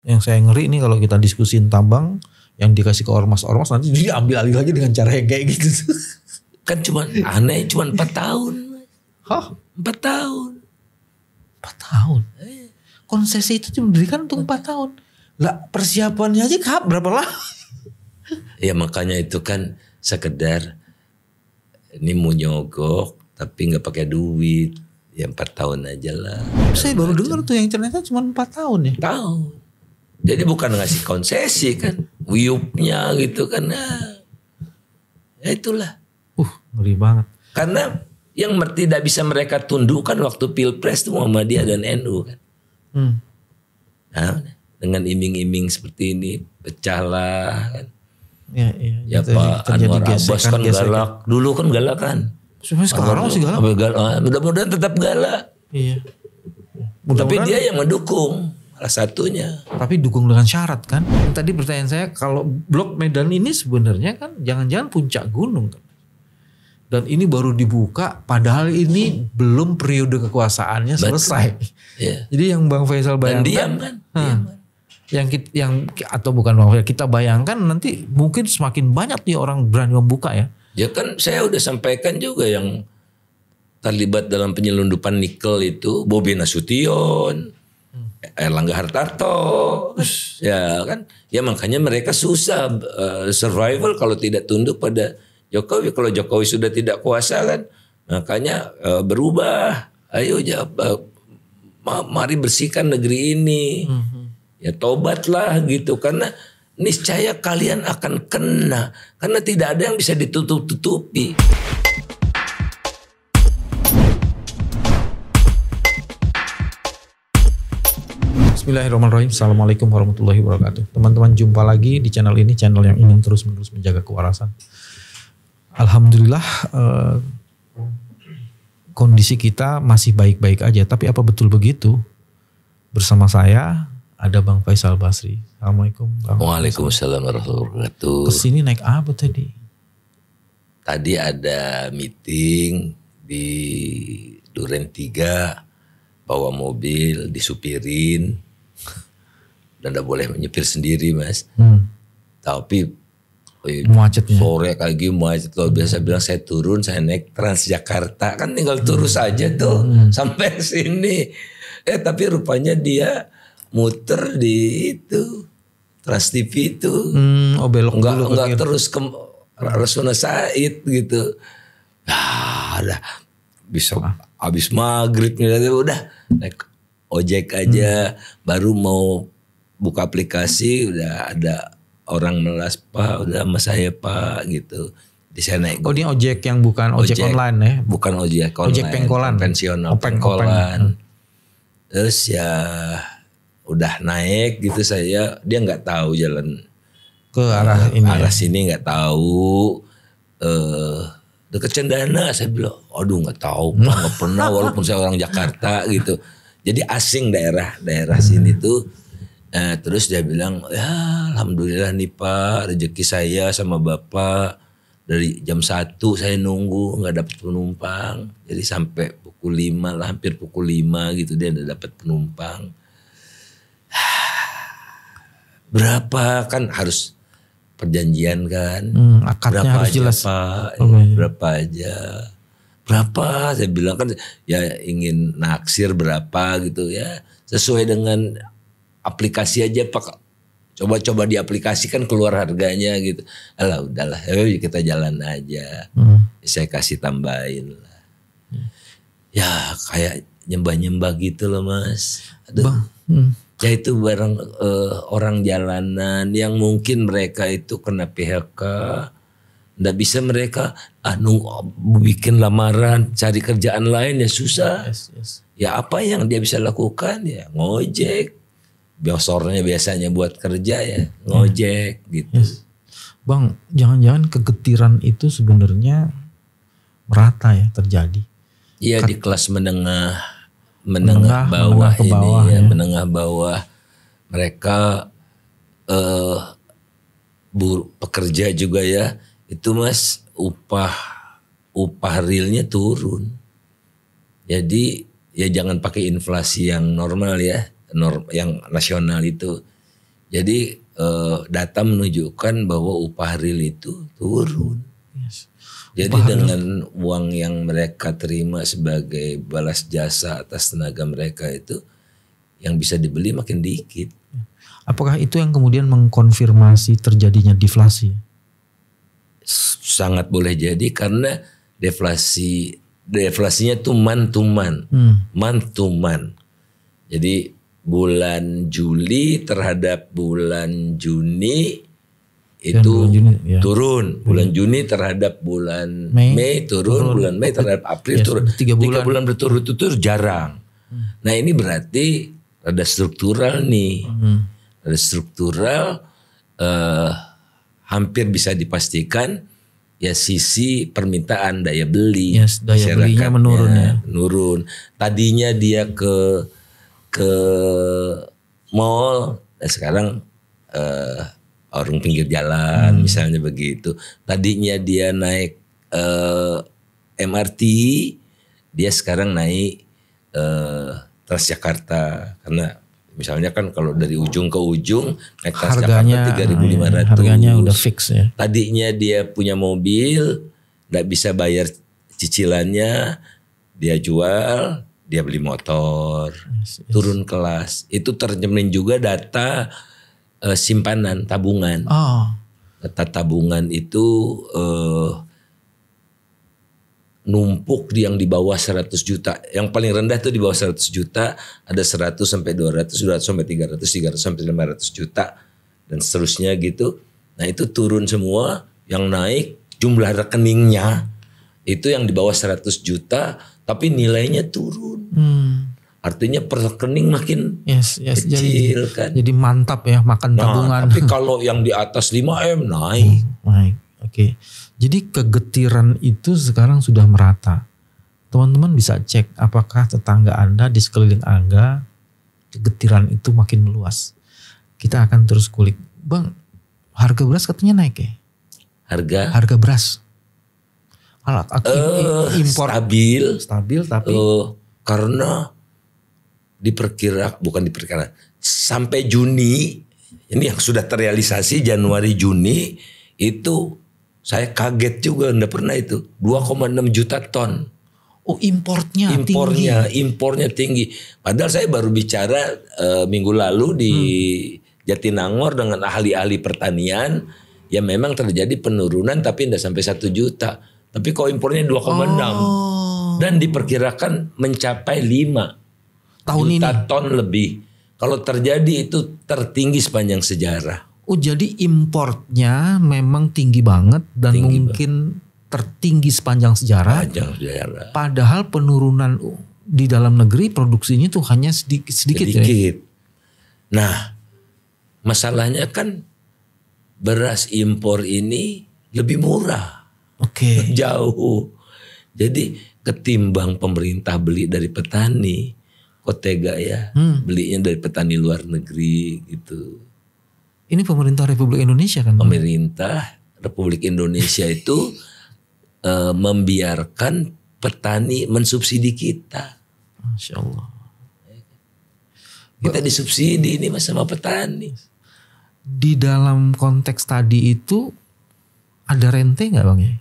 Yang saya ngeri nih kalau kita diskusin tambang yang dikasih ke ormas-ormas nanti diambil alih lagi dengan cara yang kayak gitu. Kan aneh cuma 4 tahun. Hah? 4 tahun. 4 tahun? Konsesi itu diberikan untuk 4 tahun. Lah persiapannya aja berapa lama? Ya makanya itu kan sekedar ini mau nyogok tapi gak pakai duit. Ya 4 tahun aja lah. Saya baru dengar tuh yang ternyata cuma 4 tahun ya. Tahun. Jadi bukan ngasih konsesi kan. Wiupnya gitu kan. Nah, ya itulah. Ngeri banget. Karena yang tidak bisa mereka tundukkan waktu Pilpres itu Muhammadiyah dan NU kan. Nah, dengan iming-iming seperti ini pecahlah kan. Ya Pak Anwar Abbas kan galak. Dulu kan galak kan. Sekarang masih galak. Mudah-mudahan tetap galak. Iya. Tapi dia yang mendukung. Salah satunya. Tapi dukung dengan syarat kan. Tadi pertanyaan saya kalau Blok Medan ini sebenarnya kan jangan-jangan puncak gunung kan. Dan ini baru dibuka padahal ini belum periode kekuasaannya selesai. Yeah. Jadi yang Bang Faisal bayangkan. Dan diam kan. Diam. Yang atau bukan Bang Faisal, kita bayangkan nanti mungkin semakin banyak nih orang berani membuka ya. Ya kan saya udah sampaikan juga yang terlibat dalam penyelundupan nikel itu Bobi Nasution. Erlangga Hartarto, ya kan, ya makanya mereka susah survival kalau tidak tunduk pada Jokowi. Kalau Jokowi sudah tidak kuasa kan, makanya berubah. Ayo mari bersihkan negeri ini, ya tobatlah gitu. Karena niscaya kalian akan kena, karena tidak ada yang bisa ditutup-tutupi. Bismillahirrahmanirrahim. Assalamualaikum warahmatullahi wabarakatuh. Teman-teman, jumpa lagi di channel ini, channel yang ingin terus-menerus menjaga kewarasan. Alhamdulillah kondisi kita masih baik-baik aja. Tapi apa betul begitu? Bersama saya ada Bang Faisal Basri. Assalamualaikum. Waalaikumsalam warahmatullahi wabarakatuh. Kesini naik apa tadi? Tadi ada meeting di Duren 3, bawa mobil, disupirin. Dan udah boleh menyepir sendiri mas. Tapi macetnya. Sore kayak gini macet. Kalau biasa bilang saya turun, saya naik Transjakarta. Kan tinggal turun saja tuh sampai sini. Tapi rupanya dia muter di itu Trans TV itu. Belok enggak terus ke Rasuna Said gitu. Nah, udah bisa habis maghrib udah naik ojek aja. Baru mau buka aplikasi udah ada orang melas, Pak udah sama saya Pak gitu. Di sana naik. Oh ini ojek yang bukan ojek online ya? Bukan ojek online. Ojek pengkolan. Konvensional pengkolan. Terus ya udah naik gitu saya. Dia nggak tahu jalan ke arah ini. Arah sini nggak tahu. Deket Cendana saya bilang. Aduh nggak tahu. Nggak pernah walaupun saya orang Jakarta gitu. Jadi asing daerah sini tuh. Terus dia bilang, ya alhamdulillah nih Pak, rezeki saya sama Bapak dari jam 1 saya nunggu nggak dapat penumpang. Jadi sampai pukul 5 lah, hampir pukul 5 gitu dia udah dapat penumpang. Berapa kan harus perjanjian kan? Akadnya berapa harus aja jelas. Pak? Berapa aja? Berapa? Saya bilang kan ya ingin naksir berapa gitu ya. Sesuai dengan aplikasi aja Pak, coba diaplikasikan keluar harganya gitu. Alah udahlah, kita jalan aja. Saya kasih tambahin lah. Ya kayak nyembah gitu loh mas. Aduh. Ya itu barang orang jalanan yang mungkin mereka itu kena PHK. Nggak bisa mereka bikin lamaran, cari kerjaan lain ya susah. Yes. Ya apa yang dia bisa lakukan ya ngojek. Biosornya biasanya buat kerja ya ngojek gitu. Yes. Bang, jangan-jangan kegetiran itu sebenarnya merata ya terjadi. Iya di kelas menengah bawah ke ini bawah, ya. Menengah bawah mereka pekerja juga ya itu mas upah realnya turun. Jadi ya jangan pakai inflasi yang normal ya. Yang nasional itu Jadi data menunjukkan bahwa upah real itu turun. Yes. Jadi dengan uang yang mereka terima sebagai balas jasa atas tenaga mereka itu, yang bisa dibeli makin dikit. Apakah itu yang kemudian mengkonfirmasi terjadinya deflasi? Sangat boleh jadi karena deflasinya tuh month to month. Month to month. Jadi bulan Juli terhadap bulan Juni itu bulan Juni, ya. turun. Bulan Juni terhadap bulan Mei turun. Bulan Mei terhadap April turun. 3 bulan berturut-turut jarang. Nah ini berarti ada struktural nih. Ada struktural hampir bisa dipastikan ya sisi permintaan daya beli. Yes, daya belinya menurun ya. Menurun. Tadinya dia ke mall, sekarang warung pinggir jalan misalnya begitu. Tadinya dia naik MRT, dia sekarang naik Transjakarta karena misalnya kan kalau dari ujung ke ujung naik Transjakarta 3.500. Harganya udah fix ya. Tadinya dia punya mobil, nggak bisa bayar cicilannya, dia jual, dia beli motor, turun kelas. Itu tercermin juga data simpanan tabungan. Data tabungan itu numpuk yang di bawah 100 juta. Yang paling rendah itu di bawah 100 juta. Ada 100 sampai 200, 200 sampai 300, 300 sampai 500 juta. Dan seterusnya gitu. Nah itu turun semua. Yang naik jumlah rekeningnya. Itu yang di bawah 100 juta. Tapi nilainya turun. Artinya per rekening makin kecil kan. Jadi mantap ya makan tabungan. Tapi kalau yang di atas 5M naik. Naik. Oke. Jadi kegetiran itu sekarang sudah merata. Teman-teman bisa cek apakah tetangga Anda di sekeliling Anda kegetiran itu makin meluas. Kita akan terus kulik. Bang, harga beras katanya naik ya? Harga beras. Alat impor stabil tapi karena bukan diperkirakan sampai Juni ini yang sudah terrealisasi Januari Juni itu saya kaget juga, enggak pernah itu 2,6 juta ton. Oh impornya tinggi. Padahal saya baru bicara minggu lalu di Jatinangor dengan ahli-ahli pertanian, ya memang terjadi penurunan tapi enggak sampai 1 juta. Tapi kok impornya 2,6 dan diperkirakan mencapai 5 tahun juta ini ton lebih. Kalau terjadi itu tertinggi sepanjang sejarah. Oh jadi importnya memang tinggi banget dan mungkin tertinggi sepanjang sejarah. Padahal penurunan di dalam negeri produksinya tuh hanya sedikit. Ya? Nah masalahnya kan beras impor ini lebih murah. Oke. Jauh. Jadi ketimbang pemerintah beli dari petani, kok tega ya belinya dari petani luar negeri gitu. Ini pemerintah Republik Indonesia kan? Pemerintah Republik Indonesia itu membiarkan petani mensubsidi kita. Masya Allah. Kita disubsidi ini sama petani. Di dalam konteks tadi itu ada rente nggak Bang ya?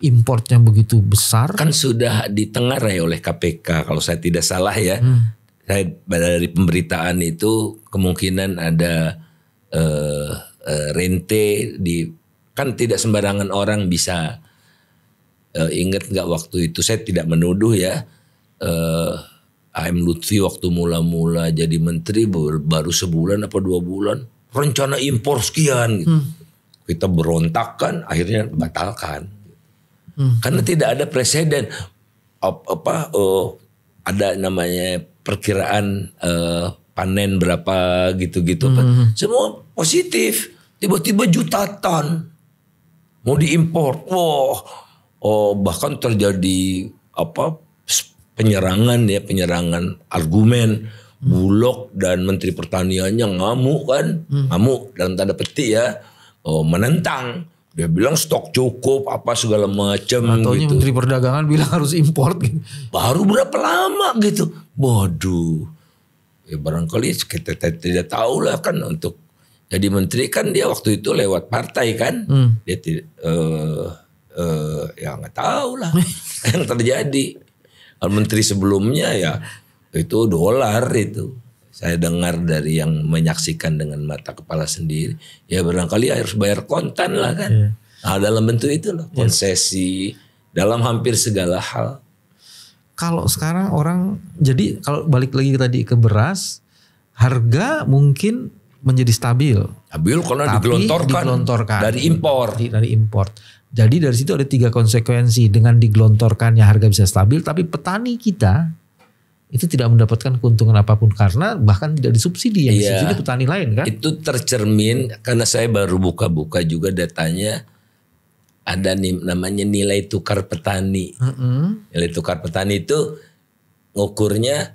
Importnya begitu besar. Kan sudah ditengarai oleh KPK kalau saya tidak salah ya. Saya dari pemberitaan itu kemungkinan ada rente kan tidak sembarangan orang bisa ingat nggak waktu itu saya tidak menuduh ya AM Lutfi waktu mula-mula jadi menteri baru sebulan apa 2 bulan rencana impor sekian gitu. Kita berontak kan akhirnya batalkan karena tidak ada presiden ada namanya perkiraan panen berapa gitu-gitu. Semua positif. Tiba-tiba juta ton mau diimpor. Bahkan terjadi penyerangan argumen. Bulog dan Menteri Pertaniannya ngamuk kan. Ngamuk dalam tanda petik ya. Menentang. Dia bilang stok cukup segala macam gitu. Menteri Perdagangan bilang harus impor gitu. Baru berapa lama gitu. Waduh. Ya barangkali kita tidak tahu lah kan untuk Jadi menteri kan dia waktu itu lewat partai kan. Dia ya nggak tahu lah yang terjadi. Menteri sebelumnya ya itu dolar itu. Saya dengar dari yang menyaksikan dengan mata kepala sendiri. Ya barangkali harus bayar kontan lah kan. Yeah. Nah, dalam bentuk itu loh. Konsesi dalam hampir segala hal. Kalau sekarang orang, jadi kalau balik lagi tadi ke beras, harga mungkin menjadi stabil. Stabil karena digelontorkan dari impor. Dari impor. Jadi dari situ ada 3 konsekuensi. Dengan digelontorkannya harga bisa stabil, tapi petani kita itu tidak mendapatkan keuntungan apapun karena bahkan tidak disubsidi, yang disubsidi petani lain kan. Itu tercermin karena saya baru buka-buka juga datanya, ada namanya nilai tukar petani. Nilai tukar petani itu ngukurnya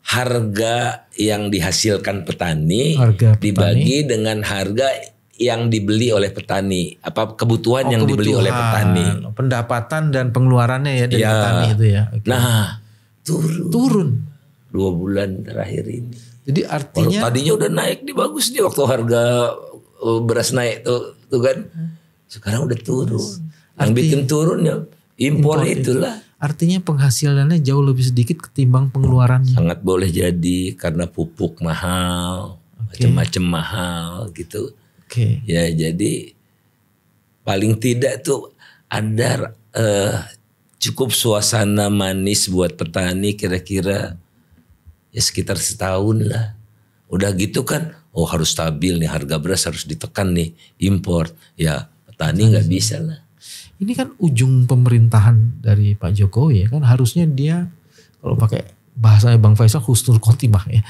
harga yang dihasilkan petani dibagi dengan harga yang dibeli oleh petani, kebutuhan yang dibeli oleh petani. Pendapatan dan pengeluarannya ya dari petani itu ya. Okay. Nah, turun 2 bulan terakhir ini. Jadi artinya tadinya udah naik bagus nih waktu harga beras naik tuh kan. Sekarang udah turun. Yang bikin turun ya impor itulah. Artinya penghasilannya jauh lebih sedikit ketimbang pengeluarannya. Sangat boleh jadi karena pupuk mahal, macam-macam mahal gitu. Ya jadi paling tidak tuh ada cukup suasana manis buat petani kira-kira ya sekitar setahun lah. Udah gitu kan, harus stabil nih harga beras, harus ditekan nih impor. Ya petani nggak bisa lah. Ini kan ujung pemerintahan dari Pak Jokowi ya kan, harusnya dia kalau pakai bahasanya Bang Faisal husnul khotimah ya.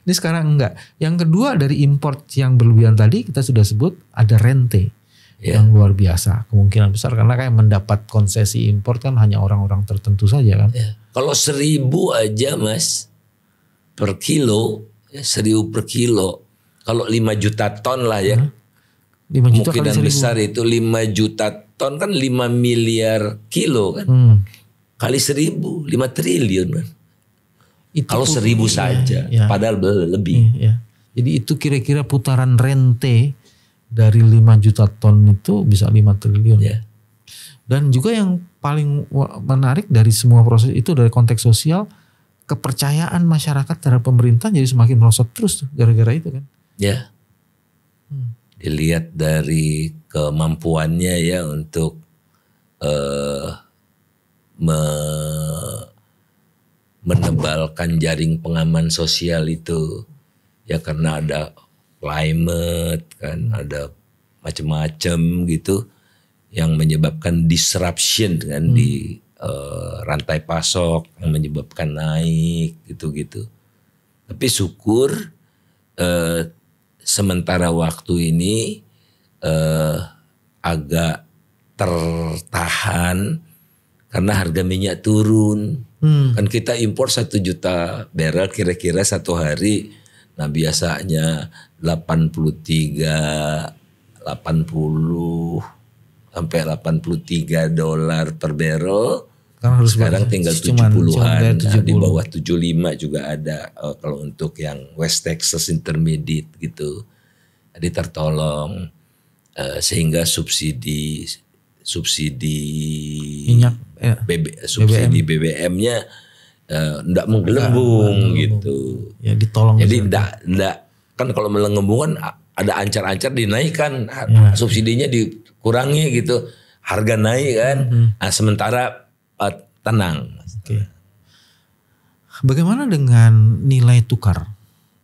Ini sekarang enggak. Yang kedua dari import yang berlebihan tadi kita sudah sebut ada rente. Yang luar biasa, kemungkinan besar karena kayak mendapat konsesi impor kan hanya orang-orang tertentu saja kan. Kalau 1.000 aja Mas per kilo, 1.000 per kilo. Kalau 5 juta ton lah ya, 5 juta kemungkinan besar itu 5 juta ton kan 5 miliar kilo kan. Kali 1.000, 5 triliun kan. Kalau 1.000 saja, padahal lebih. Jadi itu kira-kira putaran rente dari 5 juta ton itu bisa 5 triliun. Dan juga yang paling menarik dari semua proses itu dari konteks sosial, kepercayaan masyarakat terhadap pemerintah jadi semakin merosot terus tuh, gara-gara itu kan. Dilihat dari kemampuannya ya untuk menebalkan jaring pengaman sosial itu. Ya karena ada climate kan, ada macam-macam gitu yang menyebabkan disruption kan di rantai pasok yang menyebabkan naik gitu-gitu. Tapi syukur sementara waktu ini agak tertahan karena harga minyak turun. Kan kita impor 1 juta barrel kira-kira satu hari. Nah biasanya 80 sampai 83 dolar per barrel. Sekarang tinggal 70-an, di bawah 75 juga ada kalau untuk yang West Texas Intermediate gitu. Jadi tertolong sehingga subsidi minyak, subsidi BBM-nya enggak menggelembung gitu. Ya ditolong. Jadi enggak kan kalau melengembung kan ada ancar-ancar dinaikkan, subsidinya dikurangi gitu. Harga naik kan. Nah, sementara tenang. Bagaimana dengan nilai tukar?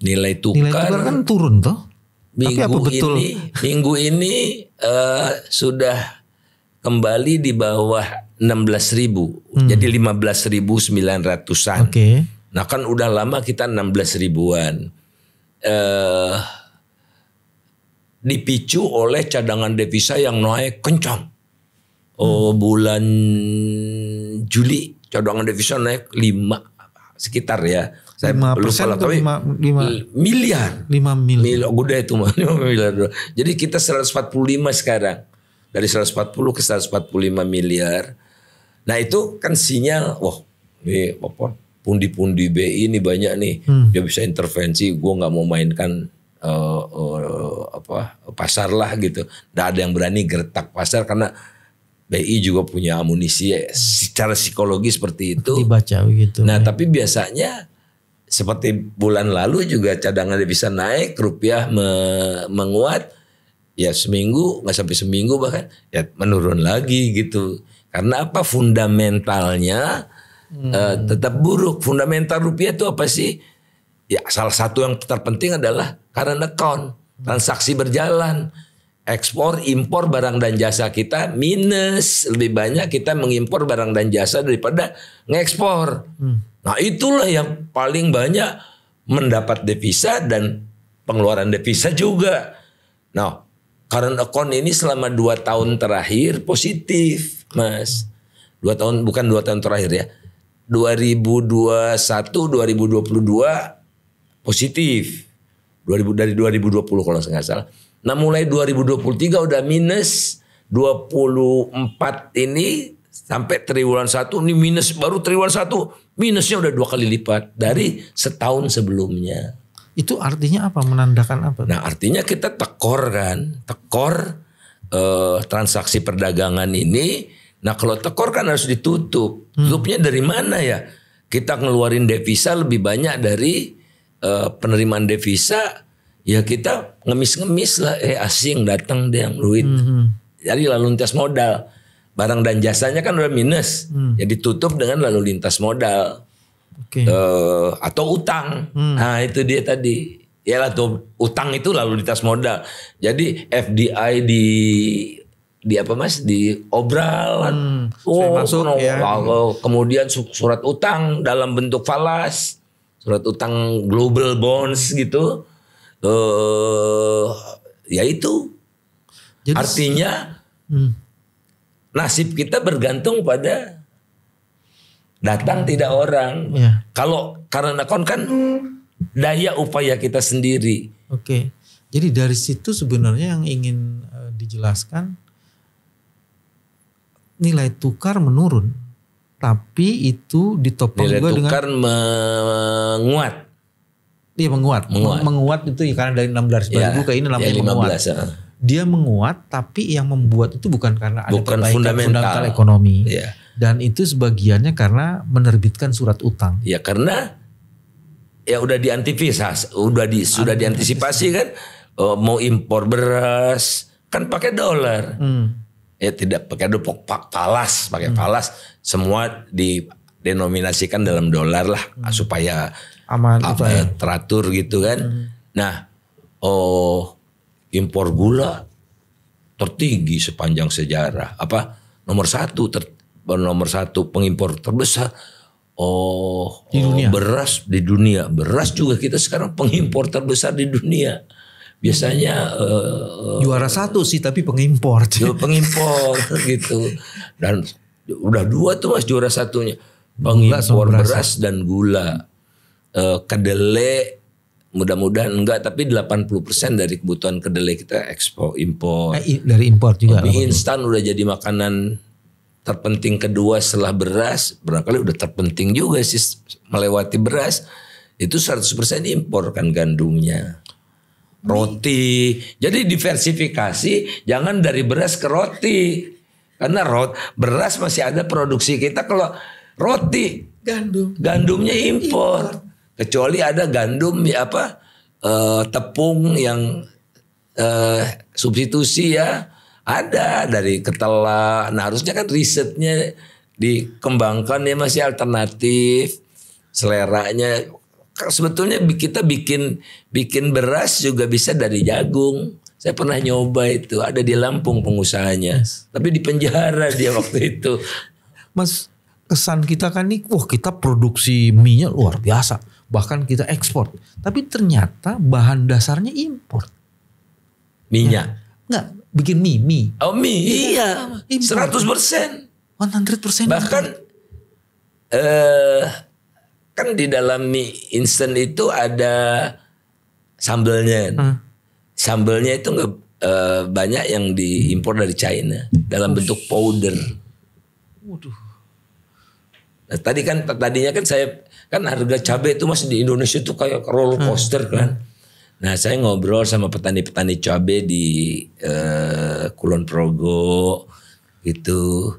Nilai tukar kan turun toh. Tapi apa betul? Minggu ini sudah kembali di bawah 16.000. Jadi 15.900-an. Nah kan udah lama kita 16 ribuan. Dipicu oleh cadangan devisa yang naik kencang. Bulan Juli cadangan devisa naik 5 sekitar ya. Saya lupa lah, tapi 5 miliar. 5 miliar. Udah itu 5 miliar. Jadi kita 145 sekarang. Dari 140 ke 145 miliar. Nah itu kan sinyal, wah ini apa, pundi-pundi BI ini banyak nih. Dia bisa intervensi, gue gak mau mainkan pasar lah gitu. Nggak ada yang berani gertak pasar karena BI juga punya amunisi secara psikologi seperti itu. Dibaca begitu. Nah tapi biasanya seperti bulan lalu juga cadangan devisa naik, rupiah menguat. Ya seminggu, nggak sampai seminggu bahkan ya menurun lagi gitu. Karena apa? Fundamentalnya tetap buruk. Fundamental rupiah itu apa sih? Ya salah satu yang terpenting adalah current account, transaksi berjalan. Ekspor, impor barang dan jasa kita minus. Lebih banyak kita mengimpor barang dan jasa daripada ngekspor. Nah itulah yang paling banyak mendapat devisa dan pengeluaran devisa juga. Nah current account ini selama 2 tahun terakhir positif Mas. 2 tahun, bukan 2 tahun terakhir ya. 2021, 2022 positif. Dari 2020 kalau nggak salah. Nah mulai 2023 udah minus 24 ini sampai triwulan 1 ini minus, baru triwulan 1 minusnya udah 2 kali lipat dari setahun sebelumnya. Itu artinya apa? Menandakan apa? Nah artinya kita tekor transaksi perdagangan ini. Nah kalau tekor kan harus ditutup. Tutupnya dari mana ya? Kita ngeluarin devisa lebih banyak dari penerimaan devisa. Ya kita ngemis-ngemis lah, asing datang deh yang duit. Jadi lalu lintas modal. Barang dan jasanya kan udah minus. Ya ditutup dengan lalu lintas modal. Okay. Atau utang. Nah itu dia tadi. Ya lah tuh utang itu lalu lintas modal. Jadi FDI di apa Mas? Di obral. Masuk ya. Kemudian surat utang dalam bentuk falas. Surat utang global bonds gitu. Ya itu. Jadi, artinya nasib kita bergantung pada datang tidak orang. Ya. Kalau karena account kan daya upaya kita sendiri. Oke. Jadi dari situ sebenarnya yang ingin dijelaskan, nilai tukar menurun, tapi itu ditopang nilai juga dengan tukar menguat. Iya menguat itu ya, karena dari 16.000 ke ini namanya menguat. Dia menguat, tapi yang membuat itu bukan karena ada perbaikan fundamental ekonomi. Ya. Dan itu sebagiannya karena menerbitkan surat utang. Ya karena ya udah diantisipasi, sudah diantisipasi kan, mau impor beras kan pakai dolar. Ya tidak pakai falas, pakai falas, semua didenominasikan dalam dolar lah supaya aman teratur gitu kan. Nah, impor gula tertinggi sepanjang sejarah. Nomor satu pengimpor terbesar. Di dunia. Beras di dunia. Beras juga kita sekarang pengimpor terbesar di dunia. Biasanya juara 1 sih tapi pengimpor. Pengimpor gitu. Dan udah 2 tuh Mas juara satunya. Pengimpor beras dan gula. Kedelai mudah-mudahan enggak, tapi 80% dari kebutuhan kedelai kita impor. Dari impor juga. Mie instan udah jadi makanan terpenting kedua setelah beras. Barangkali udah terpenting juga sih melewati beras. Itu 100% impor kan gandumnya. Roti. Jadi diversifikasi, jangan dari beras ke roti. Karena beras masih ada produksi kita. Kalau roti gandumnya impor. Kecuali ada gandum tepung yang substitusi ya. Ada dari ketela. Nah harusnya kan risetnya dikembangkan ya masih alternatif. Seleranya. Sebetulnya kita bikin beras juga bisa dari jagung. Saya pernah nyoba itu. Ada di Lampung pengusahanya. Tapi di penjara dia waktu itu. Mas, kesan kita kan nih, kita produksi mie-nya luar biasa. Bahkan kita ekspor. Tapi ternyata bahan dasarnya impor. Minyak? Enggak, bikin mie. Oh mie, iya. 100%. 100%. Bahkan kan di dalam mie instan itu ada sambelnya. Sambelnya itu nggak banyak yang diimpor dari China dalam bentuk powder. Waduh. Nah, tadinya kan saya kan harga cabai itu masih di Indonesia itu kayak roller coaster kan. Nah saya ngobrol sama petani-petani cabai di Kulon Progo gitu.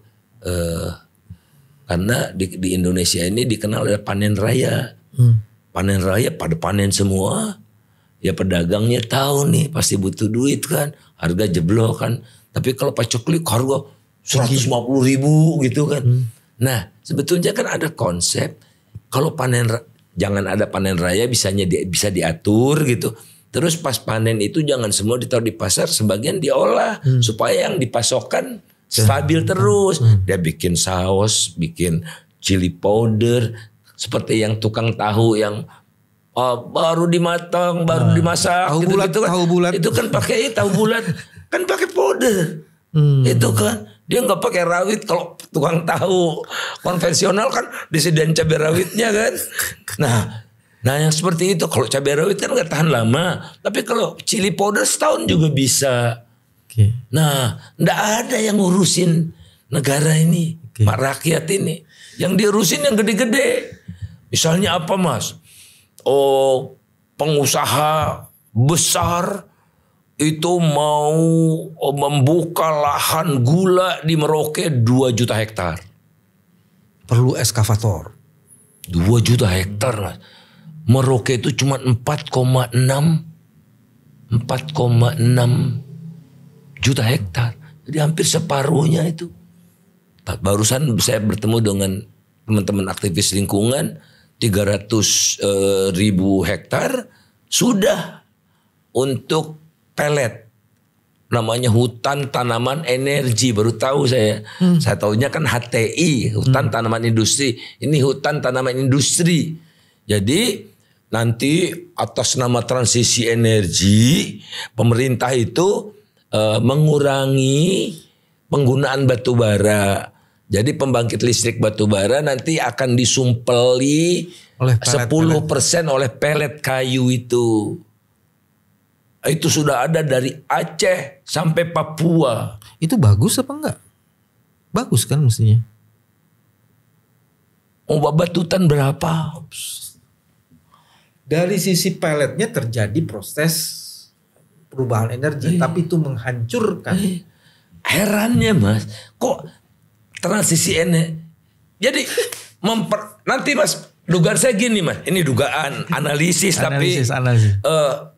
Karena di Indonesia ini dikenal ada panen raya. Panen raya pada panen semua. Ya pedagangnya tahu nih pasti butuh duit kan. Harga jeblok kan. Tapi kalau paceklik harga 150.000 gitu kan. Nah sebetulnya kan ada konsep. Kalau jangan ada panen raya bisa diatur gitu. Terus pas panen itu jangan semua ditaruh di pasar. Sebagian diolah. Supaya yang dipasokkan stabil terus. Dia bikin saus, bikin chili powder. Seperti yang tukang tahu yang baru dimatang, baru dimasak. Tahu gitu, bulat, gitu kan. tahu bulat. Itu kan pakai tahu bulat. Kan pakai powder. Itu kan. Dia nggak pakai rawit. Kalau tukang tahu konvensional kan disediain cabai rawitnya kan. Nah yang seperti itu. Kalau cabai rawit kan nggak tahan lama. Tapi kalau chili powder setahun juga bisa. Nah, ndak ada yang ngurusin negara ini, Pak rakyat ini. Yang diurusin yang gede-gede. Misalnya apa Mas? Pengusaha besar itu mau membuka lahan gula di Merauke 2 juta hektar. Perlu eskavator. 2 juta hektar Mas. Merauke itu cuma 4,6 juta hektar. Jadi hampir separuhnya itu. Barusan saya bertemu dengan teman-teman aktivis lingkungan. 300.000 hektar sudah untuk pelet. Namanya hutan tanaman energi. Baru tahu saya. Saya tahunya kan HTI. Hutan tanaman industri. Ini hutan tanaman industri. Jadi nanti atas nama transisi energi. Pemerintah itu mengurangi penggunaan batu bara. Jadi pembangkit listrik batu bara nanti akan disumpeli oleh 10% oleh pelet kayu itu. Itu sudah ada dari Aceh sampai Papua. Itu bagus apa enggak? Bagus kan mestinya. Batutan berapa? Dari sisi peletnya terjadi proses perubahan energi, tapi itu menghancurkan. Herannya Mas, kok transisi energi. Jadi nanti Mas, dugaan saya gini Mas, ini dugaan analisis. Tapi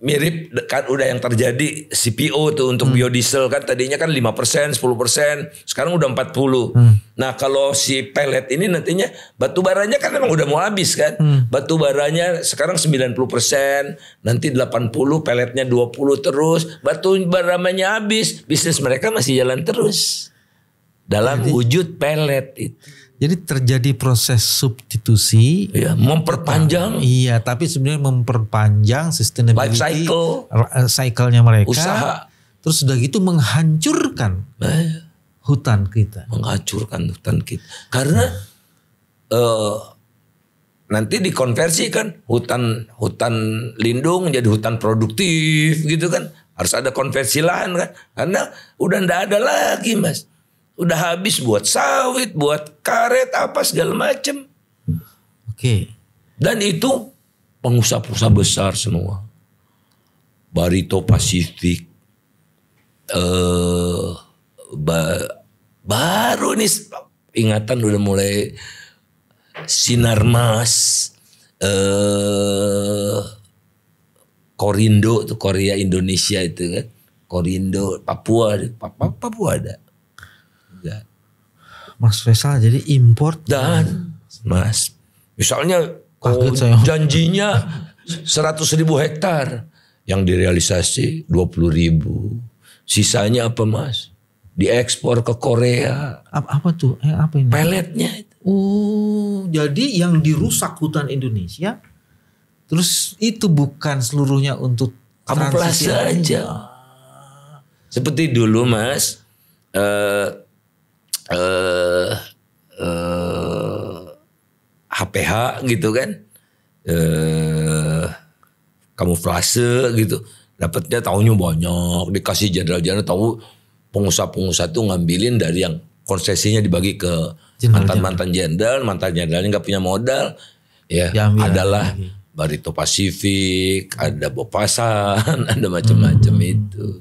mirip kan udah yang terjadi CPO tuh untuk biodiesel kan tadinya kan 5%, 10%, sekarang udah 40. Nah kalau si pelet ini nantinya batu baranya kan memang udah mau habis kan. Batu baranya sekarang 90%, nanti 80, peletnya 20 terus. Batu baranya habis, bisnis mereka masih jalan terus. Dalam wujud pelet itu. Jadi terjadi proses substitusi. Ya, memperpanjang. Iya, tapi sebenarnya memperpanjang sustainability. Life cycle. Cycle-nya mereka. Usaha. Terus sudah gitu menghancurkan hutan kita. Menghancurkan hutan kita. Karena nanti dikonversi kan hutan lindung jadi hutan produktif gitu kan. Harus ada konversi lahan kan. Karena udah ndak ada lagi Mas. Udah habis buat sawit, buat karet, apa segala macam. Dan itu pengusaha-pengusaha besar semua. Barito Pacific. Baru nih ingatan udah mulai Sinarmas. Korindo tuh Korea Indonesia itu kan. Korindo, Papua ada. Mas Faisal jadi import dan Mas misalnya janjinya 100.000 hektar yang direalisasi 20.000, sisanya apa Mas? Diekspor ke Korea. Apa tuh? Apa ini? Peletnya itu. Jadi yang dirusak hutan Indonesia, terus itu bukan seluruhnya untuk kamuflase aja. Seperti dulu Mas. HPH gitu kan, kamuflase gitu, dapatnya tahunya banyak, dikasih jenderal-jenderal, tahu pengusaha-pengusaha tuh ngambilin dari yang konsesinya dibagi ke mantan jenderalnya nggak punya modal, ya adalah Barito Pasifik, ada Bopasan, ada macam-macam itu.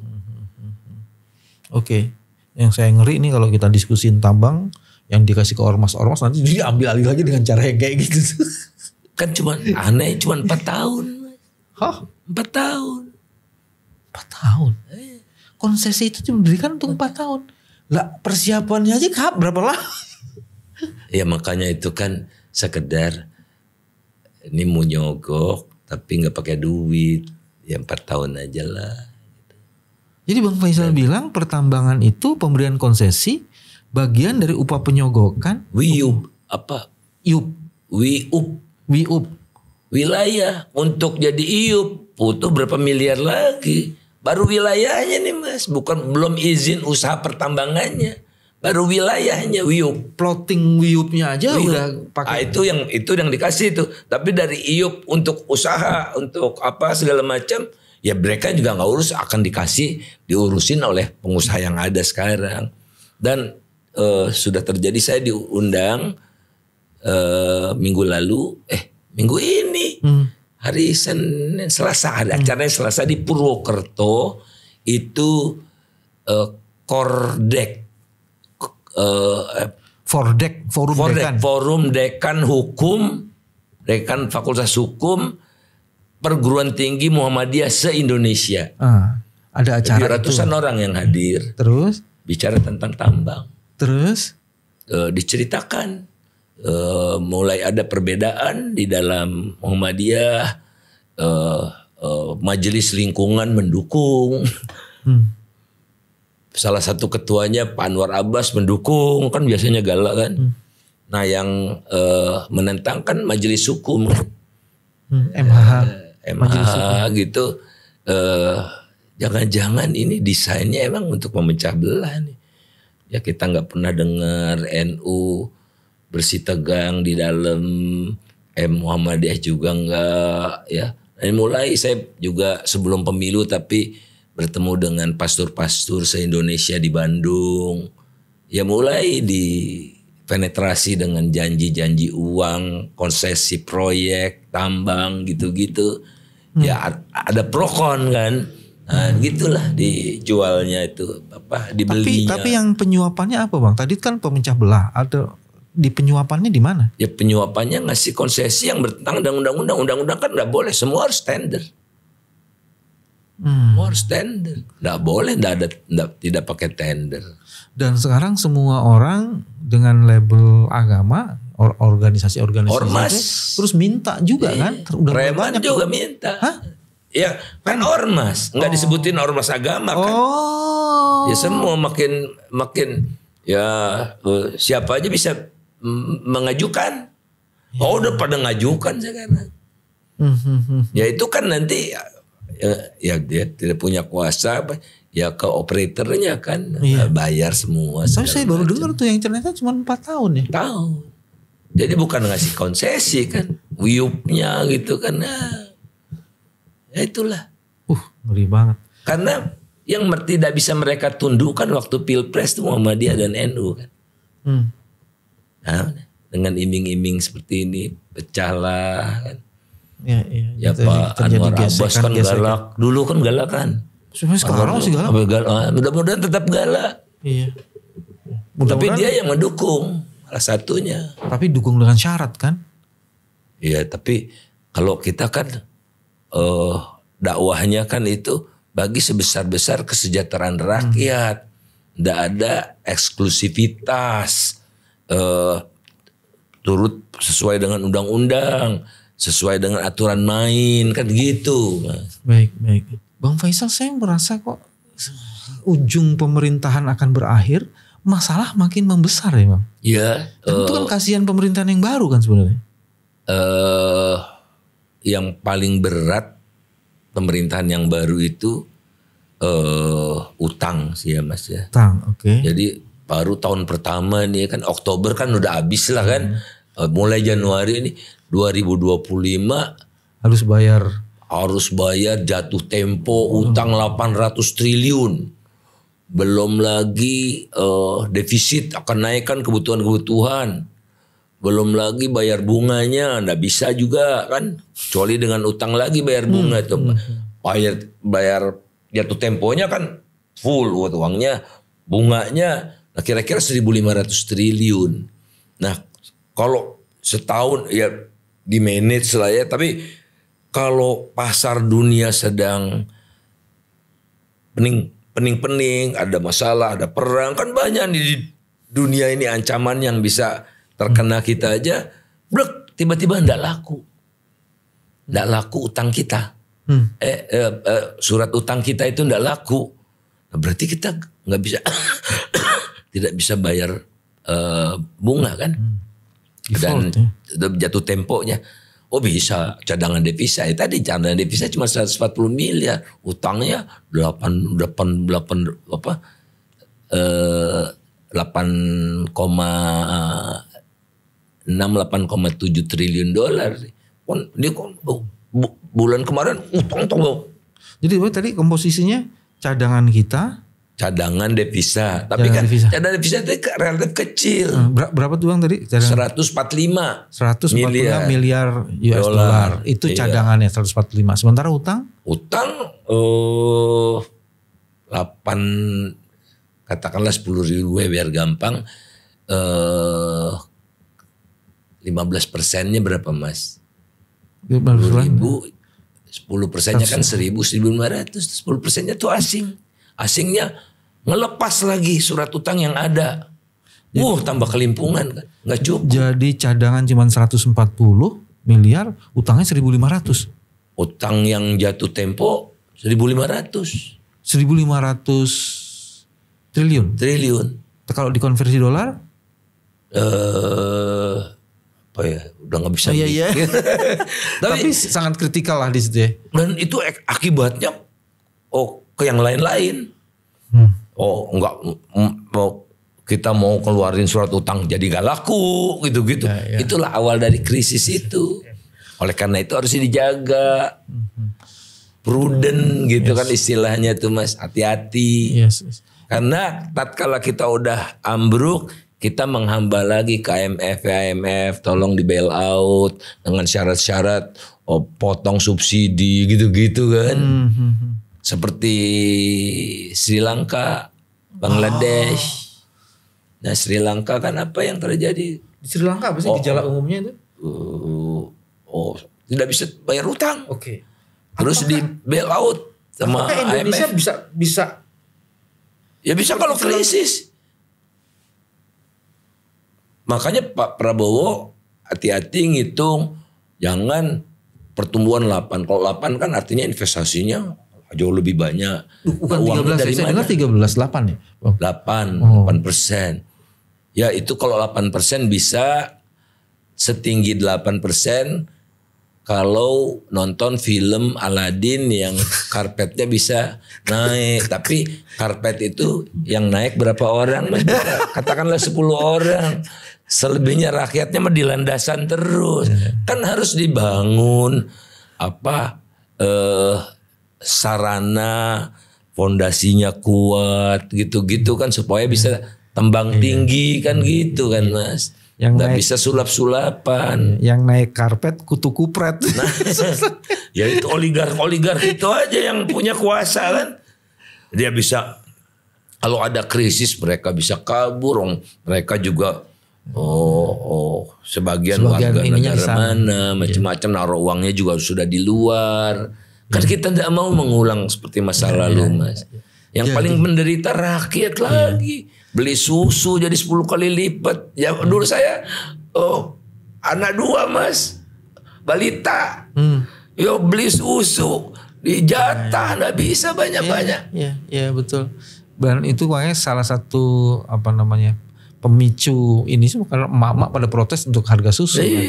Oke. Yang saya ngeri nih kalau kita diskusin tambang yang dikasih ke ormas-ormas nanti diambil alih lagi dengan cara yang kayak gitu. Kan cuman aneh, cuman 4 tahun. Hah? 4 tahun. 4 tahun? Konsesi itu cuma diberikan untuk 4 tahun. Lah persiapannya aja berapa lama? Ya makanya itu kan sekedar ini mau nyogok tapi nggak pakai duit. Ya 4 tahun aja lah. Jadi Bang Faisal bilang pertambangan itu pemberian konsesi bagian dari upah penyogokan. Wiup apa? Iup. Wiup. Wilayah untuk jadi iup butuh berapa miliar lagi. Baru wilayahnya nih Mas, belum izin usaha pertambangannya. Baru wilayahnya wiup. Plotting wiupnya aja Wiup. udah pakai. Itu yang dikasih itu. Tapi dari iup untuk usaha, untuk apa segala macam, ya mereka juga nggak urus, akan diurusin oleh pengusaha yang ada sekarang. Dan sudah terjadi, saya diundang minggu ini hari Senin, Selasa, ada acaranya Selasa di Purwokerto, itu Kordek, Forum Dekan Hukum, Dekan Fakultas Hukum Perguruan Tinggi Muhammadiyah se-Indonesia. Ada acara. Jadi ratusan orang yang hadir. Terus bicara tentang tambang. Terus diceritakan mulai ada perbedaan di dalam Muhammadiyah, majelis lingkungan mendukung. Salah satu ketuanya Pak Anwar Abbas mendukung, kan biasanya galak kan. Nah yang menentang kan majelis hukum kan. MH gitu. Jangan-jangan ini desainnya emang untuk memecah belah nih. Ya kita nggak pernah dengar NU bersih tegang di dalam Muhammadiyah juga enggak ya. Dan mulai saya juga sebelum pemilu tapi bertemu dengan pastor-pastor se-Indonesia di Bandung. Ya mulai dipenetrasi dengan janji-janji uang, konsesi proyek, tambang gitu-gitu. Ya ada pro kon kan. Nah, gitulah dijualnya itu dibelinya. Tapi yang penyuapannya apa Bang? Tadi kan pemecah belah. Ada di penyuapannya di mana? Ya penyuapannya ngasih konsesi yang bertentangan dengan undang-undang. Undang-undang kan nggak boleh, semua harus tender. Semua harus tender. Nggak boleh, tidak pakai tender. Dan sekarang semua orang dengan label agama, organisasi-organisasi ormas terus minta juga kan? Udah Preman juga minta. Hah? Ya kan ormas, nggak disebutin ormas agama kan? Ya semua makin ya siapa aja bisa mengajukan. Udah pada ngajukan sekarang. Ya itu kan nanti ya dia tidak punya kuasa, ya ke operatornya kan bayar semua. Tapi saya baru dengar tuh yang ternyata cuma 4 tahun ya. Tahun. Jadi bukan ngasih konsesi kan, wiupnya gitu kan. Ya itulah. Ngeri banget. Karena yang tidak bisa mereka tundukkan waktu Pilpres itu Muhammadiyah dan NU kan. Nah, dengan iming-iming seperti ini pecahlah kan. Ya Pak Anwar Abbas kan galak. Dulu kan galak kan. Sekarang masih galak. Mudah-mudahan tetap galak. Iya. Tapi dia yang mendukung salah satunya. Tapi dukung dengan syarat kan? Iya, tapi kalau kita kan dakwahnya kan itu bagi sebesar-besar kesejahteraan rakyat. Tidak ada eksklusivitas. Turut sesuai dengan undang-undang, sesuai dengan aturan main, kan gitu. Baik. Bang Faisal, saya merasa kok ujung pemerintahan akan berakhir, masalah makin membesar ya Bang. Iya. Itu kan kasihan pemerintahan yang baru kan sebenarnya. Yang paling berat pemerintahan yang baru itu utang sih ya Mas ya. Utang, oke. Jadi baru tahun pertama nih kan Oktober kan udah habis lah kan. Mulai Januari ini 2025 harus bayar jatuh tempo utang 800 triliun. Belum lagi defisit akan naikkan kebutuhan-kebutuhan. belum lagi bayar bunganya, nggak bisa juga kan. Kecuali dengan utang lagi bayar bunga itu. Bayar jatuh temponya kan full uangnya, bunganya. Nah kira-kira 1.500 triliun. Nah kalau setahun ya di manage lah ya. Tapi kalau pasar dunia sedang pening-pening, ada masalah, ada perang, kan banyak di dunia ini ancaman yang bisa terkena kita aja. Blek, tiba-tiba enggak laku. Enggak laku utang kita. Surat utang kita itu enggak laku. Nah, berarti kita nggak bisa tidak bisa bayar bunga kan? Dan jatuh temponya. Oh bisa cadangan devisa. Tadi cadangan devisa cuma 140 miliar. Utangnya 8,7 triliun dolar. Dia bulan kemarin utang tuh. Jadi tadi komposisinya cadangan kita, cadangan devisa, tapi kan cadangan devisa itu relatif kecil. Berapa tuh Bang tadi? 145 miliar US dollar. Itu cadangannya 145. Sementara utang? Utang 8 katakanlah 10.000 biar gampang. 15%-nya berapa Mas? 10.000. 10%-nya kan 1.500. 10%-nya tuh asing. Asingnya ngelepas lagi surat utang yang ada. Tambah kelimpungan kan. Nggak cukup. Jadi cadangan cuma 140 miliar, utangnya 1.500. Utang yang jatuh tempo 1.500. 1.500 triliun. Kalau dikonversi dolar? Apa ya? Udah nggak bisa. Iya. Tapi sangat kritikal lah di situ ya. Dan itu akibatnya ke yang lain-lain. Enggak kita mau keluarin surat utang jadi gak laku gitu-gitu. Ya. Itulah awal dari krisis itu. Oleh karena itu harus dijaga. Prudent gitu kan istilahnya tuh Mas. Hati-hati. Yes. Karena tatkala kita udah ambruk, kita menghamba lagi ke IMF, tolong di bail out dengan syarat-syarat potong subsidi gitu-gitu kan. Seperti Sri Lanka, Bangladesh. Nah Sri Lanka kan apa yang terjadi? Di Sri Lanka apa sih gejala umumnya itu? Tidak bisa bayar utang. Oke. Terus di bail out sama Indonesia IMF. bisa. Ya bisa kalau krisis. Makanya Pak Prabowo hati-hati ngitung. Jangan pertumbuhan 8. Kalau 8 kan artinya investasinya jauh lebih banyak. Bukan 13, saya dengar 8 ya? 8%. Ya itu kalau 8% bisa setinggi 8% kalau nonton film Aladdin yang karpetnya bisa naik. Tapi karpet itu yang naik berapa orang? Katakanlah 10 orang. Selebihnya rakyatnya mah di landasan terus. Kan harus dibangun sarana fondasinya kuat gitu-gitu kan supaya bisa tembang tinggi kan gitu kan Mas. Nggak bisa sulap-sulapan. Yang naik karpet kutu kupret. Nah, ya itu oligark itu aja yang punya kuasa kan. Dia bisa kalau ada krisis mereka bisa kabur. Mereka juga sebagian warga negara mana macam-macam naruh uangnya juga sudah di luar. Kan kita tidak mau mengulang seperti masa lalu Mas. Yang paling menderita rakyat lagi. Beli susu jadi 10 kali lipat. Ya dulu saya anak 2 Mas. Balita. Yo beli susu. Dijatah nggak bisa banyak-banyak. Iya betul. Dan itu makanya salah satu pemicu ini semua karena emak-emak pada protes untuk harga susu. Kan?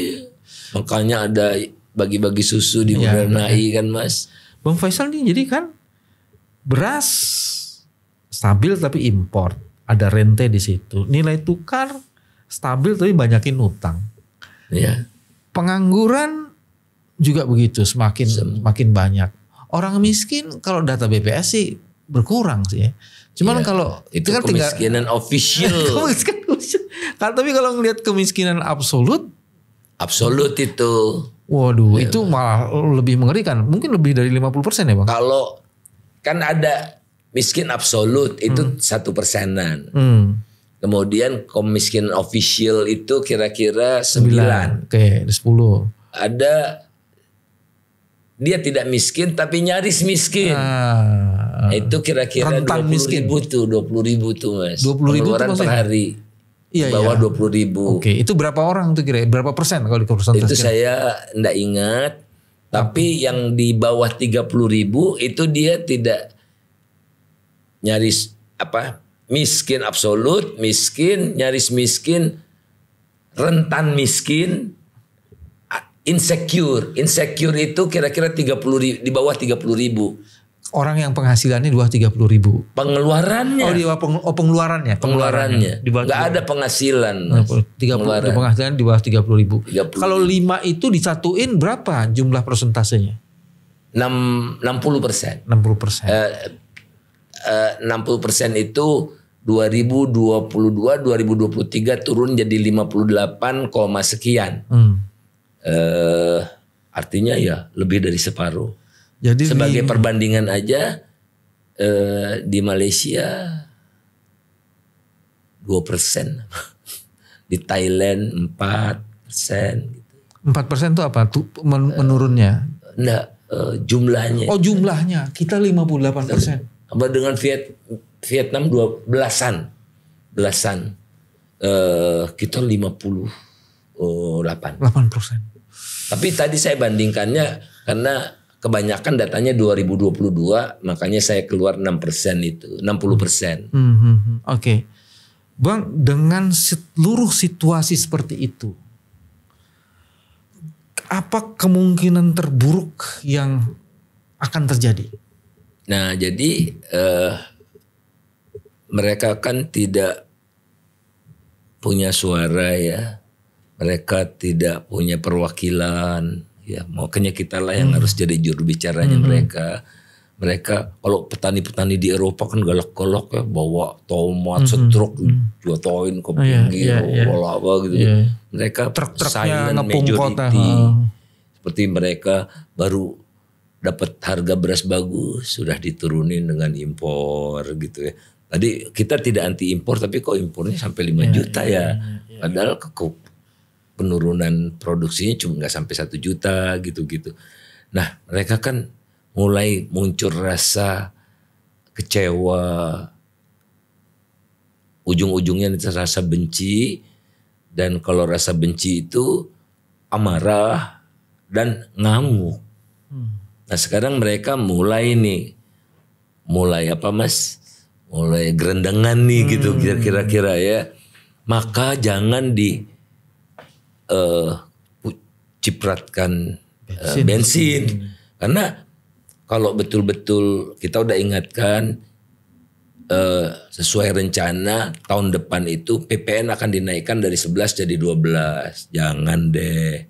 Makanya ada bagi-bagi susu di Bundaran HI kan Mas. Bang Faisal nih jadi kan beras stabil tapi import. Ada rente di situ. Nilai tukar stabil tapi banyakin utang. Iya. Pengangguran juga begitu semakin banyak. Orang miskin kalau data BPS sih berkurang sih ya. Cuman kalau itu kan kemiskinan official. Tapi kalau ngelihat kemiskinan absolut Absolut itu. Waduh, itu malah lebih mengerikan. Mungkin lebih dari 50% ya Bang? Kalau kan ada miskin absolut itu 1%-an. Kemudian kemiskinan official itu kira-kira 9. Oke, 10. Ada dia tidak miskin tapi nyaris miskin. Itu kira-kira 20.000 tuh, 20.000 tuh Mas. 20.000 pengeluaran per hari. Iya, bawah 20.000. Oke, itu berapa orang tuh kira? Berapa persen kalau di persentase? Itu saya enggak ingat. Tapi yang di bawah 30.000 itu dia tidak nyaris miskin absolut, miskin, nyaris miskin, rentan miskin, insecure. Insecure itu kira-kira 30.000, di bawah 30.000. Orang yang penghasilannya di bawah 30.000. Pengeluarannya. Oh, di bawah pengeluarannya. Nggak ada penghasilan. 30 penghasilan di bawah 30.000. Kalau 5 itu disatuin berapa jumlah persentasenya? 60%. 60%. 60% itu 2022 2023 turun jadi 58, sekian. Artinya ya lebih dari separuh. Jadi sebagai perbandingan aja di Malaysia 2%, di Thailand 4%. Gitu. 4% itu apa? Menurunnya? Enggak, jumlahnya. Oh jumlahnya, kita 58%. Sama dengan Vietnam 12-an. Kita 58%. Tapi tadi saya bandingkannya karena kebanyakan datanya 2022, makanya saya keluar 6% itu, 60%. Oke. Bang, dengan seluruh situasi seperti itu, apa kemungkinan terburuk yang akan terjadi? Nah, jadi mereka kan tidak punya suara ya. Mereka tidak punya perwakilan. Ya, makanya kita lah yang harus jadi juru bicaranya mereka. Mereka kalau petani-petani di Eropa kan galak-galak ya, bawa tomat setruk jotoin ke pinggir, apa gitu. Mereka silent majority. Seperti mereka baru dapat harga beras bagus sudah diturunin dengan impor gitu ya. Tadi kita tidak anti impor tapi kok impornya sampai 5 juta ya. Padahal penurunan produksinya cuma nggak sampai 1 juta gitu-gitu. Nah mereka kan mulai muncul rasa kecewa, ujung-ujungnya itu rasa benci, dan kalau rasa benci itu amarah dan ngamuk. Nah sekarang mereka mulai apa Mas? Mulai gerendengan nih gitu kira-kira ya. Maka jangan cipratkan bensin. Karena kalau betul-betul kita udah ingatkan sesuai rencana tahun depan itu PPN akan dinaikkan dari 11 jadi 12. Jangan deh.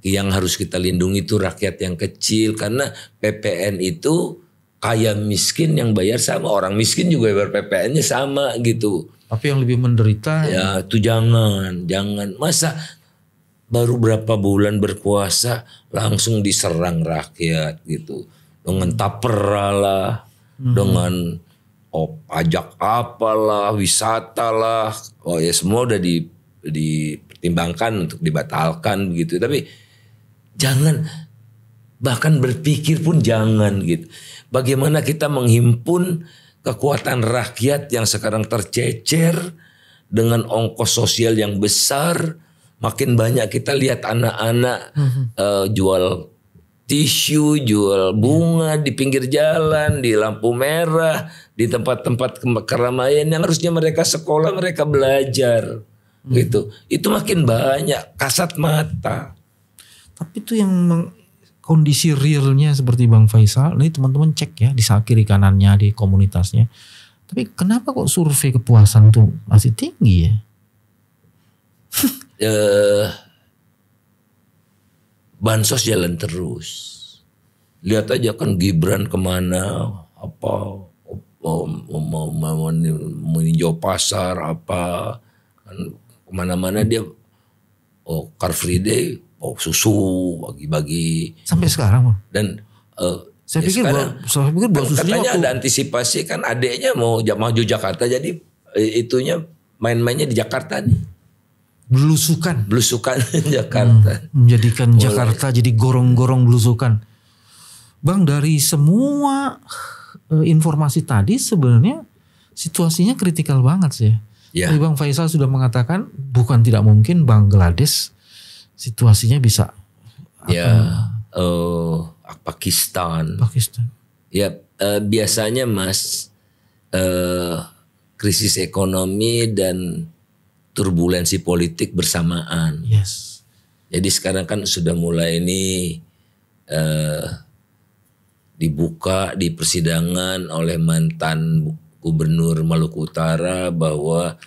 Yang harus kita lindungi itu rakyat yang kecil, karena PPN itu kaya miskin yang bayar sama, orang miskin juga bayar PPN-nya sama gitu. Tapi yang lebih menderita ya itu jangan masa baru berapa bulan berkuasa langsung diserang rakyat gitu dengan tapera lah, dengan pajak apalah, wisata lah, oh ya semua udah dipertimbangkan untuk dibatalkan begitu. Tapi jangan, bahkan berpikir pun jangan gitu. Bagaimana kita menghimpun kekuatan rakyat yang sekarang tercecer dengan ongkos sosial yang besar. Makin banyak kita lihat anak-anak jual tisu, jual bunga di pinggir jalan, di lampu merah, di tempat-tempat keramaian yang harusnya mereka sekolah, mereka belajar gitu. Itu makin banyak, kasat mata. Tapi itu yang kondisi realnya seperti Bang Faisal, ini teman-teman cek ya di kiri kanannya, di komunitasnya. Tapi kenapa kok survei kepuasan tuh masih tinggi ya? Bansos jalan terus. Lihat aja kan Gibran kemana, apa mau meninjau pasar apa, kan kemana-mana dia Car Free Day, susu bagi-bagi. Sampai sekarang, Bang. Dan saya pikir sekarang buat susunya katanya waktu ada antisipasi kan, adeknya mau maju Jakarta, jadi itunya main-mainnya di Jakarta nih. belusukan Jakarta. menjadikan Jakarta jadi gorong-gorong belusukan. Bang, dari semua informasi tadi sebenarnya situasinya kritikal banget sih. Ya. Tadi Bang Faisal sudah mengatakan bukan tidak mungkin Bangladesh situasinya bisa Pakistan. Ya, biasanya Mas, krisis ekonomi dan turbulensi politik bersamaan. Yes. Jadi sekarang kan sudah mulai ini dibuka di persidangan oleh mantan Gubernur Maluku Utara bahwa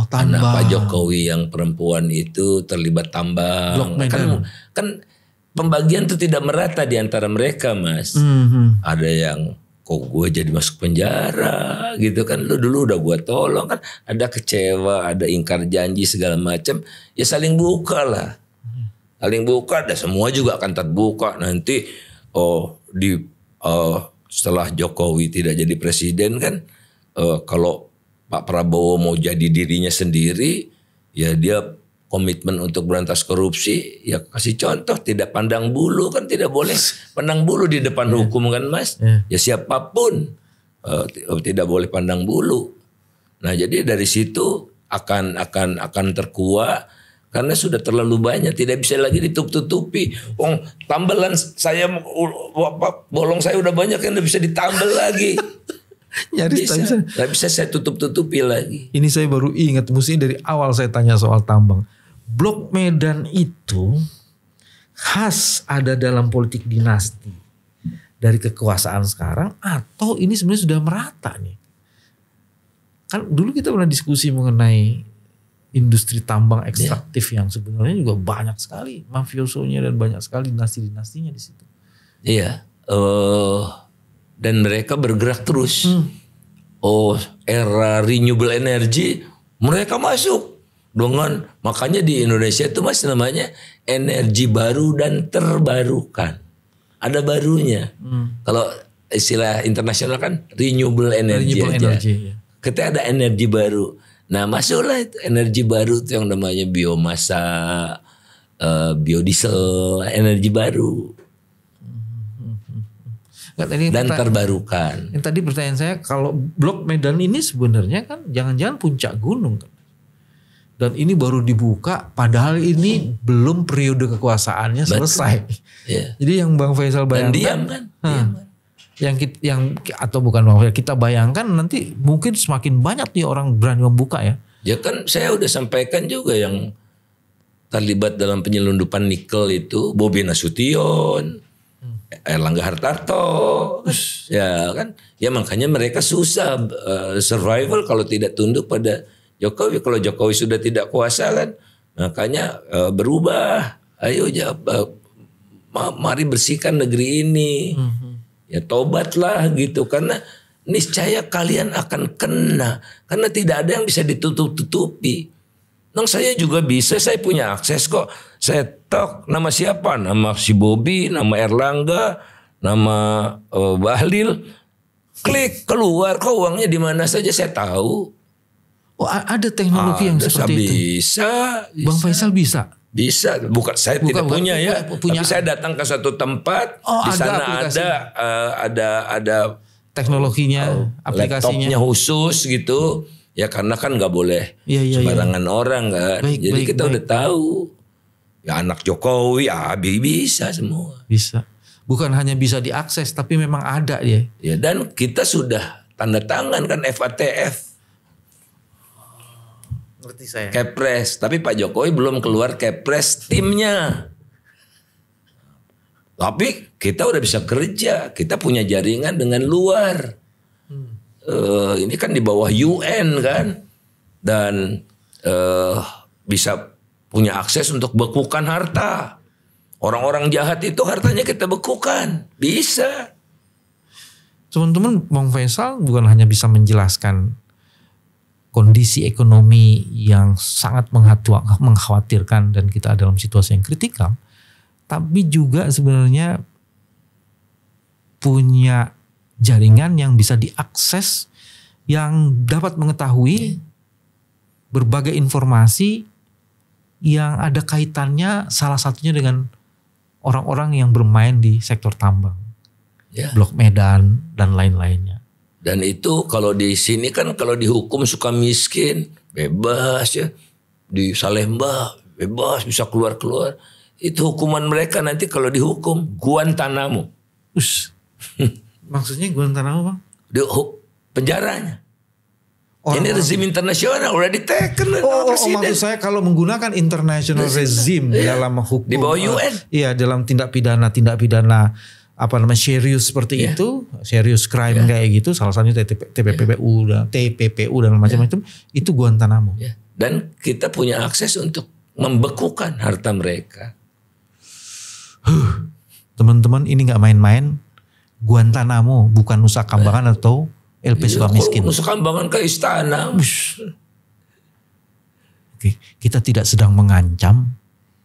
anak Pak Jokowi yang perempuan itu terlibat tambang. Kan pembagian itu tidak merata di antara mereka, Mas. Ada yang kok gue jadi masuk penjara gitu kan, lu dulu udah gue tolong kan, ada kecewa, ada ingkar janji segala macam, ya saling buka lah. Saling buka, dan semua juga akan terbuka nanti. Setelah Jokowi tidak jadi presiden kan, kalau Pak Prabowo mau jadi dirinya sendiri, ya dia komitmen untuk berantas korupsi, ya kasih contoh, tidak pandang bulu kan, tidak boleh pandang bulu di depan hukum kan, Mas. Ya siapapun tidak boleh pandang bulu. Nah, jadi dari situ akan terkuak karena sudah terlalu banyak, tidak bisa lagi ditutup-tutupi. Tambelan saya, bolong saya udah banyak yang udah bisa ditambal lagi. Nyaris nggak bisa saya tutup-tutupi lagi. Ini saya baru ingat, mesti dari awal saya tanya soal tambang. Blok Medan itu khas ada dalam politik dinasti dari kekuasaan sekarang, atau ini sebenarnya sudah merata nih? Kan dulu kita pernah diskusi mengenai industri tambang ekstraktif yang sebenarnya juga banyak sekali mafiosonya dan banyak sekali dinasti-dinastinya di situ. Iya, dan mereka bergerak terus. Era renewable energy mereka masuk dengan, makanya di Indonesia itu Mas namanya energi baru dan terbarukan. Ada barunya. Kalau istilah internasional kan renewable energy aja. Kita ada energi baru. Nah, masuklah itu energi baru itu yang namanya biomasa, biodiesel, energi baru. Dan terbarukan. Yang tadi pertanyaan saya, kalau Blok Medan ini sebenarnya kan jangan-jangan puncak gunung kan? Dan ini baru dibuka, padahal ini belum periode kekuasaannya selesai. Jadi yang Bang Faisal bayangkan, atau bukan Bang Faisal, kita bayangkan nanti mungkin semakin banyak nih orang berani membuka ya. Ya kan saya udah sampaikan juga yang terlibat dalam penyelundupan nikel itu Bobi Nasution, Erlangga Hartarto, ya kan, ya makanya mereka susah survival kalau tidak tunduk pada Jokowi. Kalau Jokowi sudah tidak kuasa kan, makanya berubah. Ayo mari bersihkan negeri ini, ya tobatlah gitu, karena niscaya kalian akan kena, karena tidak ada yang bisa ditutup-tutupi. Saya juga bisa, saya punya akses kok. Saya tok nama siapa, nama si Bobi, nama Erlangga, nama Bahlil, klik keluar kok uangnya di mana saja saya tahu. Ada teknologi yang seperti itu. Bisa. Bang Faisal bisa. Bisa, bukan saya tidak punya ya. Tapi saya datang ke satu tempat, di sana ada teknologinya, aplikasinya, laptopnya khusus gitu. Ya karena kan nggak boleh sembarangan orang kan. Jadi kita udah tahu. Ya anak Jokowi, bisa semua. Bisa. Bukan hanya bisa diakses, tapi memang ada dia. Ya, dan kita sudah tanda tangan kan FATF. Ngerti saya. Kepres, tapi Pak Jokowi belum keluar Kepres timnya. Tapi kita udah bisa kerja, kita punya jaringan dengan luar. Ini kan di bawah UN kan, dan bisa punya akses untuk bekukan harta. Orang-orang jahat itu hartanya kita bekukan, bisa. Teman-teman, Bang Faisal bukan hanya bisa menjelaskan kondisi ekonomi yang sangat mengkhawatirkan dan kita dalam situasi yang kritikal, tapi juga sebenarnya punya jaringan yang bisa diakses, yang dapat mengetahui berbagai informasi yang ada kaitannya salah satunya dengan orang-orang yang bermain di sektor tambang, Blok Medan dan lain-lainnya. Dan itu kalau di sini kan kalau dihukum suka miskin, bebas ya. Di Salemba bebas bisa keluar-keluar. Itu hukuman mereka nanti kalau dihukum Guantanamo. Maksudnya Guantanamo, Bang? Penjaranya. Ini rezim internasional udah diteken presiden. Maksud saya kalau menggunakan international regime dalam hukum di bawah UN. Iya, dalam tindak pidana apa namanya serius seperti itu, serious crime kayak gitu, salah satunya TPPU dan macam-macam, itu Guantanamo. Dan kita punya akses untuk membekukan harta mereka. Teman-teman, ini nggak main-main. Guantanamo bukan Nusa Kambangan atau LP Sukamiskin. Nusa Kambangan ke istana. Oke, kita tidak sedang mengancam,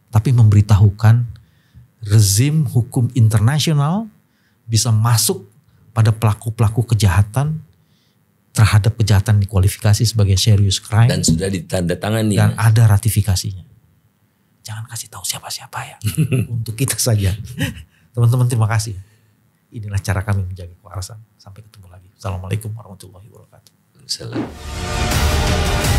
tapi memberitahukan rezim hukum internasional bisa masuk pada pelaku-pelaku kejahatan terhadap kejahatan dikualifikasi sebagai serious crime. Dan sudah ditandatangani. Dan ada ratifikasinya. Jangan kasih tahu siapa-siapa ya. Untuk kita saja. Teman-teman, terima kasih. Inilah cara kami menjaga kewarasan. Sampai ketemu lagi. Assalamualaikum warahmatullahi wabarakatuh. Assalamualaikum.